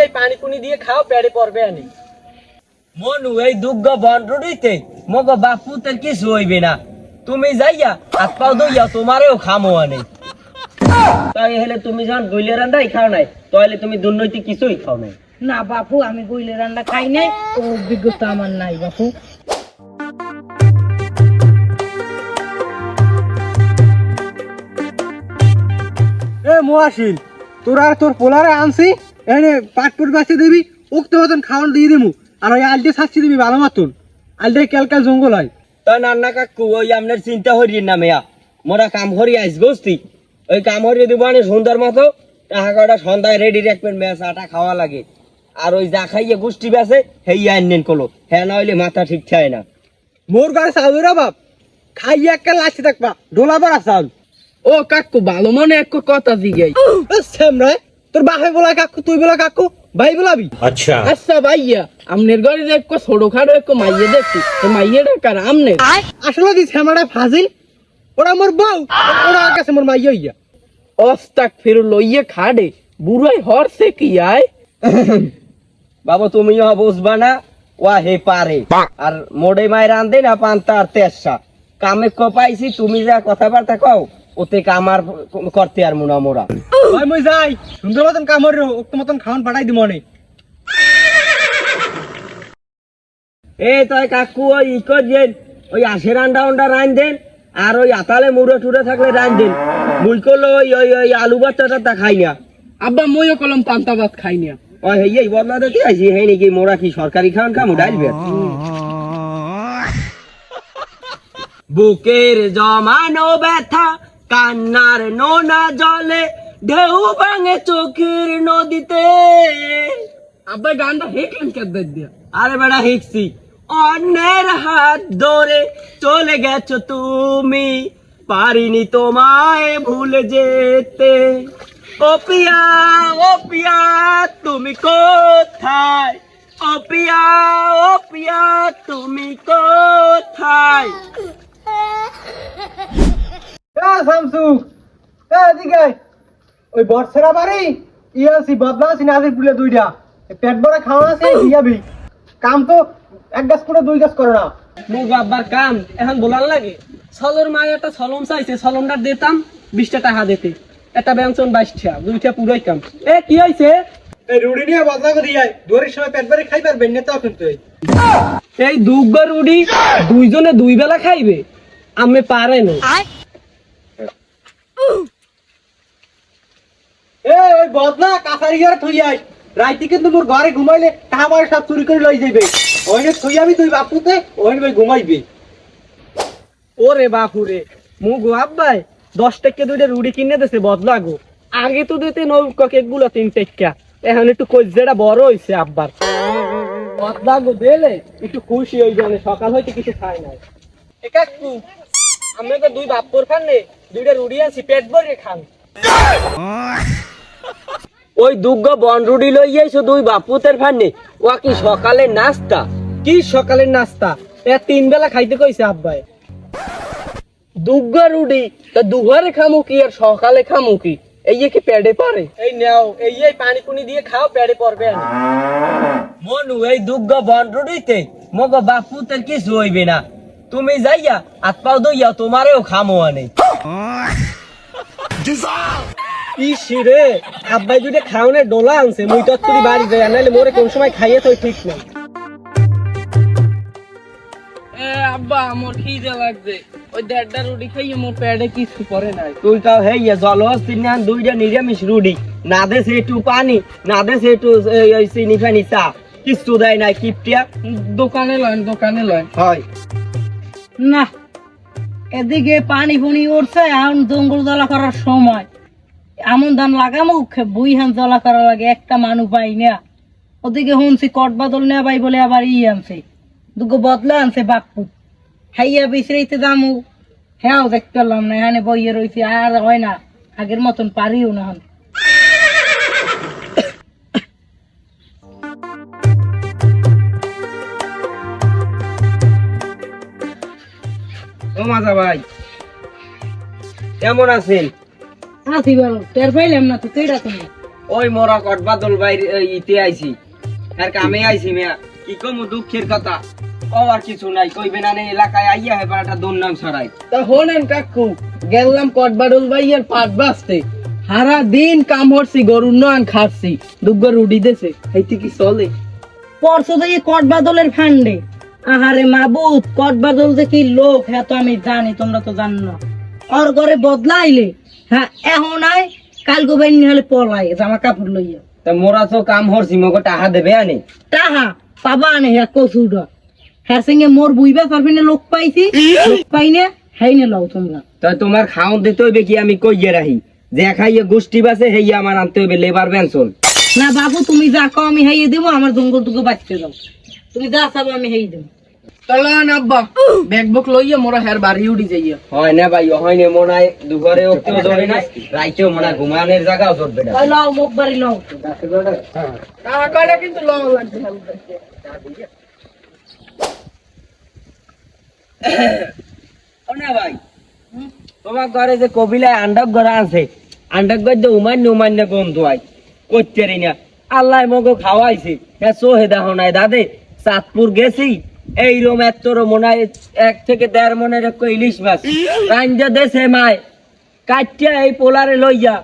এই পানি পুনি দিয়ে খাও, পেটে পড়বে আনি। মনু এই দুগ্গ বন্ডুডিতে মগো বাপুতের কিছু হইবে না। তুমি যাইয়া হাত পাও দইয়া তোমারেও খামো আনে। তাই হলে তুমি যখন গইলে রান্দাই খাও নাই, তাহলে তুমি দুর্নীতি কিছুই খাও নাই। না বাপু, আমি গইলে রান্না খাই নাই, ও অভিজ্ঞতা আমার নাই বাপু। এ মোয়াশিন, তোরা তোর পোলারে আনছি এনে পাটপুর বাঁচতে দিবি, উক্ত মতন খাওয়ান দিয়ে দিমু। আর ওই আলটে শাস্তি দিবি ভালো মতন, আলটে ক্যালকাল জঙ্গল হয়। তাই নান্না কাকু ওই আপনার চিন্তা হরিয়ে না মেয়া, মোরা কাম হরি আইস বসতি, ওই কাম হরিয়ে দিব আনে সুন্দর মতো। টাকা কটা সন্ধ্যায় রেডি রাখবেন, মেয়া চাটা খাওয়া লাগে। আর ওই যা খাইয়ে গোষ্ঠী বেসে হেই আইনেন কলো, হ্যাঁ না হইলে মাথা ঠিক থাকে না। মোর ঘরে চাউলের বাপ খাইয়ে একটা লাচতে থাকবা, ডোলা বড়া চাউল। ও কাকু, ভালো মনে এক কথা জিগাই। শ্যামরাই, তোর বাহে বলা কাকু, তুই বলা কাকু, ভাই বলাবি। আচ্ছা ভাইয়া, আমনের ঘরে যে এক ছোট খাটো এক মাইয়ে দেখছি, মাইয়েটা কার আমনের? আসলে কি শ্যামরাটা ফাজিল, ওরা মোর বউ, ওরা কাছে মোর মাইয়া হইয়া। অস্তাক ফির লইয়ে খাড়ে বুড়াই হরছে কি আয়। বাবু তুমিও বুঝবা না, ওয়া হে পারে। আর মোড়ে মায়ের আনতে না পান্তা আর তেসা কামে কপাইছি, তুমি যা কথাবার্তা কও ওতে কামার করতে আর মুনা মোরা। ভাই মই যাই, সুন্দর মতন কাম হরি, উক্ত মতন খাওয়ান পাঠাই দিব অনেক। এ তাই কাকু ওই ইকোজেন ওই আশের আন্ডা উন্ডা রান দেন, আর ওই আতালে মুড়ে টুড়ে থাকলে রান দেন। মুই করলো ওই ওই ওই আলু বাচ্চাটা খাই না। আব্বা মইও কলম পান্তা ভাত খাই না। ওই এই বদলা দিতে আইছি, হেই নাকি মোরা কি সরকারি খাওয়ান খামু ডাইলবে। বুকের জমানো ব্যথা কান্নার নোনা জলে, ঢেউ ভাঙে চোখের নদীতে। আব্বা গানটা হেকলেন কেদার দিয়া। আরে বেড়া হিকছি, অন্যের হাত ধরে চলে গেছো তুমি, পারিনি তোমায় ভুলে যেতে। ও পিয়া তুমি কোথায়? ও পিয়া তুমি কোথায়? শামসু, এদিকে ওই বর্ষারা বাড়ি ইয়াসি বদলা আছি নাজির পুলে দুইটা পেট ভরা খাওয়া আছে দিয়াবি। কাম তো এক গাছ করে দুই গাছ করে না। মুখ বাবার কাম এখন বলার লাগে। ছলর মায়ের একটা ছলম চাইছে, ছলমটা দিতাম 20 টাকা দিতে, একটা ব্যঞ্জন 22 দুইটা পুরোই কাম। এ কি হয়েছে? এই রুড়ি নিয়ে বদলা করে দিয়াই, দোরের সময় পেট ভরে খাই পারবেন না তো কিন্তু। এই দুগ্গ রুডি দুইজনে দুই বেলা খাইবে, আমি পারে না। ওই বদলা কাছারি ঘরে থুই আই, রাইতে কিন্তু মোর ঘরে ঘুমাইলে টাকা পয়সা সব চুরি করে লই যাইবে। ওইনে থুই আমি তুই বাপুতে, ওইনে ভাই ঘুমাইবে। ওরে বাপুরে, মুখ আব্বাই 10 টাকা দুইটা রুডি কিনে দিছে বদলা গো। আগে তো দিতে নৌকা কেক গুলো 3 টাকা, এখন একটু কইজেটা বড় হইছে আব্বার। বদলা গো দিলে একটু খুশি হই জানে, সকাল হইতে কিছু খাই নাই। এ কাকু, আমি তো দুই বাপ্পর খানে দুইটা রুডি আনছি, পেট ভরে খান। ওই দুগ্গ বন রুডি লই আইছো দুই বাপুতের ফানে, ওয়া কি সকালের নাস্তা? কি সকালের নাস্তা? এ 3 বেলা খাইতে কইছে আব্বাই। দুগ্গ রুডি তা দুঘরে খামু কি আর সকালে খামু কি? এই কি পেটে পড়ে? এই নাও, এই পানি পুনি দিয়ে খাও, পেটে পড়বে না। মনু এই দুগ্গ বন রুডিতে মগো বাপুতের কিছু হইবে না। তুমি যাইয়া হাত পাও দইয়া তোমারেও খামো আনে। ইসিরে আব্বাই দুইটা খাওনের ডোলা আনছে, মুই তত্তরি বাড়ি যাই, নাইলে মোরে কোন সময় খাইয়ে তো ঠিক নাই। আব্বা আমার খিদে লাগছে, ওই 1.5টা রুটি খাইয়ে মোর পেটে কিছু পড়ে নাই। তুই তাও হেই জলহস তিন দুইটা নিরামিষ রুডি, না দেশে একটু পানি, না দেশে একটু চিনি ফানি চা, কিছু দেয় নাই। কিপটিয়া দোকানে লয় হয় না। এদিকে পানি ফুনি উঠছে, এখন জঙ্গল জ্বালা করার সময়। এমন ধান লাগামো বুইহান জ্বালা করা লাগে, একটা মানুষ পাই না। ওদিকে শুনছি কট বাদল নেওয়া পাই বলে আবার আনছে, দুগো বদলা আনছে বাপুত। খাইয়া বিছড়াইতে দামু, হ্যাঁ দেখতে পারলাম না, এখানে বইয়ে রয়েছে। আর হয় না, আগের মতন পারিও না। ও মাজা ভাই, কেমন আছেন? আছি ভালো, টের পাইলাম না তো, কেডা তুমি? ওই মোরা কটবাদল বাইরে ইতে আইছি আর কামে আইছি মিয়া কি কমু দুঃখের কথা আর কিছু নাই কইবে না এলাকায় আইয়া হেবার একটা দুর্নাম ছড়াই তা হোনেন কাকু গেলাম কটবাদল ভাইয়ের পাট বাঁচতে সারা দিন কাম হরছি গরুর নয়ন খাচ্ছি দুগ্গর রুডি দেছে এইটি কি চলে পরশু থেকে কটবাদলের ফান্ডে আহারে মাবুত কটবাদল যে কি লোক হ্যাঁ তো আমি জানি তোমরা তো জানো না ওর ঘরে বদলাইলে হ্যাঁ এখন আয় কাল গোবাইন হলে পলাই জামা কাপড় লইয়া তা মোরা তো কাম হরছি মগো টাহা দেবে আনে তাহা পাবা আনে হ্যাঁ কচুটা হ্যাঁ সঙ্গে মোর বুইবা পারবিনে লোক পাইছি লোক পাই না হাই নে লও তোমরা তাই তোমার খাওন দিতে হইবে কি আমি কইয়ে রাখি যে খাইয়ে গোষ্ঠী বাসে হেইয়া আমার আনতে হইবে লেবার বেনসন না বাবু তুমি যা কও আমি হাইয়ে দেবো আমার জঙ্গল টুকু বাঁচতে দাও তুমি যা চাবো আমি হাইয়ে দেবো চলান আব্বা ব্যাগ বুক লইয়া মোরা হের বাড়ি উড়ি যাইয়া হয় না ভাই হয় না মনায় দুঘরে উঠতেও ধরে না রাইতেও মনা ঘুমানোর জায়গাও ধরবে না ওই লও মুখ বাড়ি লও টাকাটা কিন্তু লও লাগবে ও না ভাই তোমার ঘরে যে কবিলায় আন্ডাক ঘরে আছে আন্ডাক ঘর যে উমান্য গন্ধ হয় করতে রে না আল্লাহ মগো খাওয়াইছে হ্যাঁ সোহে দেখো নাই দাদে চাঁদপুর গেছি এইরকম এতর মনে হয় 1 থেকে 1.5 মনের এক ইলিশ মাছ রাঞ্জা দেশে মায় কাটিয়া এই পোলারে লইয়া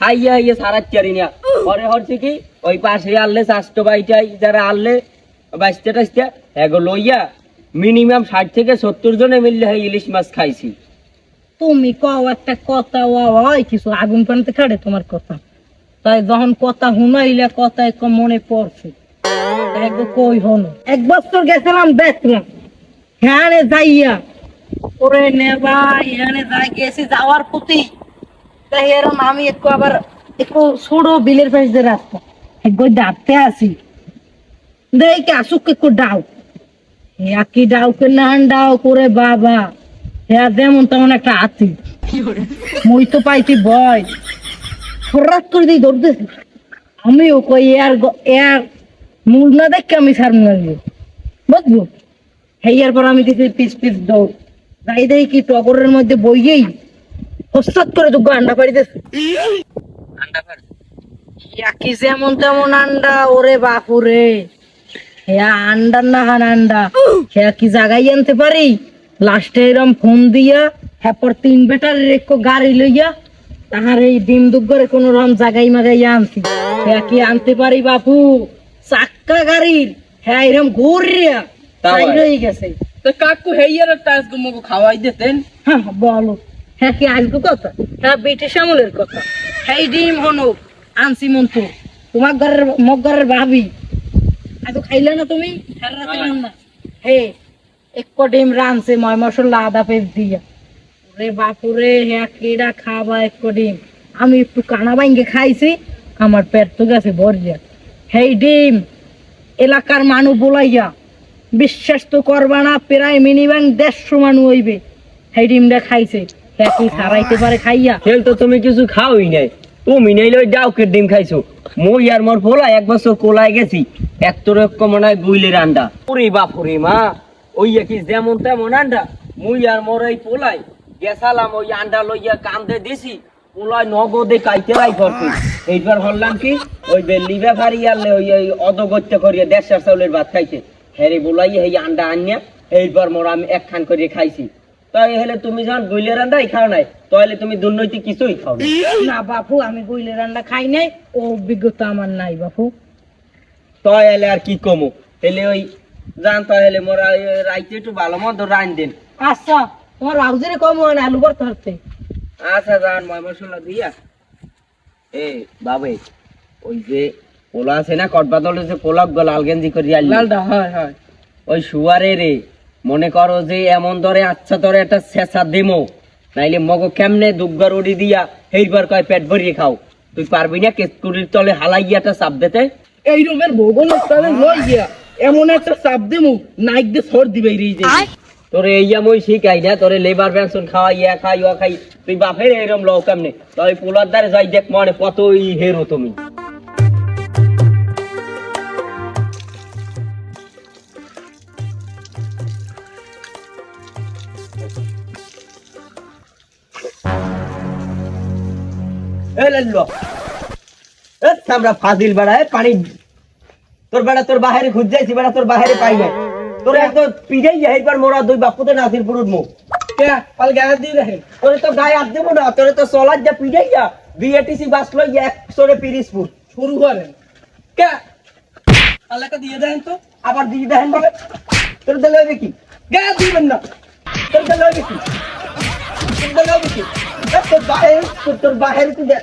হাইয়া হাইয়া সারাচ্চারি না পরে হচ্ছে কি ওই পাশে আনলে চাষটো বাইটাই যারা আনলে বাইশটা টাইশটা এগো লইয়া মিনিমাম 60 থেকে 70 জনে মিললে হয় ইলিশ মাছ খাইছি তুমি কও একটা কথা ওই কিছু আগুন পানিতে খাড়ে তোমার কথা তাই যখন কথা শুনাইলে কথা এক মনে পড়ছে একবার কই হনো 1 বছর গেছিলাম দেখলাম হ্যাঁ যাইয়া ওরে নেবা এখানে যাই গেছি যাওয়ার প্রতি তাই এরম আমি একটু আবার একটু ছোট বিলের পাশ দিয়ে রাস্তা একবার ডাকতে আসি দেখি আসুক একটু ডাউ কি ডাউকে না ডাউ করে বাবা হ্যাঁ যেমন তেমন একটা হাতি মই তো পাইছি ভয় হঠাৎ করে দিয়ে ধরতেছি আমিও কই এর মূল না দেখে আমি সার মারবো বুঝবো হেয়ার পর আমি দেখি পিস পিস দৌড় যাই দেখি কি টগরের মধ্যে বইয়েই হস্তাত করে তো আন্ডা পাড়িতেছে কি যেমন তেমন আন্ডা ওরে বাপুরে হ্যাঁ আন্ডার না হান আন্ডা হ্যাঁ কি জায়গায় আনতে পারি লাস্টে এরম ফোন দিয়া হ্যাঁ পর 3 বেটারের এক গাড়ি লইয়া তাহার এই ডিম দুগ্গরে কোন রকম জায়গায় মাগাইয়া আনছি হ্যাঁ কি আনতে পারি বাপু চাক্কা গাড়ির হ্যাঁ এরম ঘুরিয়া তাই রয়ে গেছে তো কাকু হেইয়ার টাস গুমগো খাওয়াই দিতেন হ্যাঁ বলো হ্যাঁ কি আজকে কথা হ্যাঁ ব্রিটিশ আমলের কথা হ্যাঁ ডিম হনো আনছি মন্তু তোমার ঘরের মগরের ভাবি আজ খাইলে না তুমি না হে এক ডিম রানছে ময় মশলা আদা পেস্ট দিয়া রে বাপুরে হ্যাঁ কেডা খাবা এক ডিম আমি একটু কানা বাইঙ্গে খাইছি আমার পেট তো গেছে ভরিয়া হেই ডিম এলাকার মানুষ বলাইয়া বিশ্বাস তো করবা না প্রায় মিনিমাম 150 মানুষ হইবে হেই ডিমটা খাইছে হ্যাঁ কি সারাইতে পারে খাইয়া খেল তো তুমি কিছু খাওই নাই তুমি নাইলে ওই ডাউকের ডিম খাইছো মই আর মোর পোলা 1 বছর কোলায় গেছি এত রকম মনে হয় গুইলের আন্ডা পুরি বাপুরি মা ওই কি যেমন তেমন আন্ডা মুই আর মোর এই পোলাই গেছালাম ওই আন্ডা লইয়া কান্দে দিছি পোলায় নগদে কাইতে রাই করতে এইবার বললাম কি ওই বেল্লি ব্যাপারি আনলে ওই অদগত্য করিয়া 1.5 চাউলের ভাত খাইছে হেরে বলাই এই আন্ডা আনিয়া এইবার মোর আমি একখান করে খাইছি তাই হলে তুমি যখন গুইলের আন্ডাই খাও নাই তাহলে তুমি দুর্নীতি কিছুই খাও না বাপু আমি গুইলের রান্না খাই নাই ও অভিজ্ঞতা আমার নাই বাপু তাহলে আর কি কমো তাহলে ওই জান তাহলে মোরা রাইতে একটু ভালো মন্দ রান দেন আচ্ছা তোমার বাবুজিরে কম হয় না আলু ভর্তা হচ্ছে আচ্ছা জান মশলা দিয়া এ বাবে ওই যে পোলা আছে না কটবাদলে যে পোলাক গো লাল গেঞ্জি করে লালটা হয় হয় ওই শুয়ারে রে মনে করো যে এমন ধরে আচ্ছা ধরে একটা শেষা দেমো নাইলে মগো কেমনে দুগ্গা রুটি দিয়া এইবার কয় পেট ভরিয়ে খাও তুই পারবি না কেসকুড়ির তলে হালাইয়াটা চাপ দিতে এই রুমের ভূগোল তলে লই গিয়া এমন একটা চাপ দেমু নাইক দিয়ে সর দিবে রে যে তোরে এইয়া মই শিখাই না তোরে লেবার পেনশন খাওয়াই ইয়া খাই ওয়া খাই তুই বাপের এরম লও কেমনে তুই পোলার দ্বারে যাই দেখ মনে কতই হেরো তুমি আমরা ফাজিল বেড়া পানি তোর বেড়া তোর বাহিরে খুঁজ যাইছি বেড়া তোর বাহিরে পাই নাই তোর একদম পিড়াই যাই একবার মোরা দুই বাপুতে নাসিরপুর উঠবো পাল গায়ে দিয়ে দেখেন তোরে তো গায়ে হাত দেবো না তোরে তো চলার যা পিড়াই যা বিএটিসি বাস লই 100 ফুট শুরু করেন কে পাল্লাটা দিয়ে দেন তো আবার দিয়ে দেখেন বলে তোর দিলে হবে কি গায়ে দিবেন না তোর দিলে হবে কি তোর দিলে হবে কি তোর বাহিরে তোর বাহিরে তুই দেখ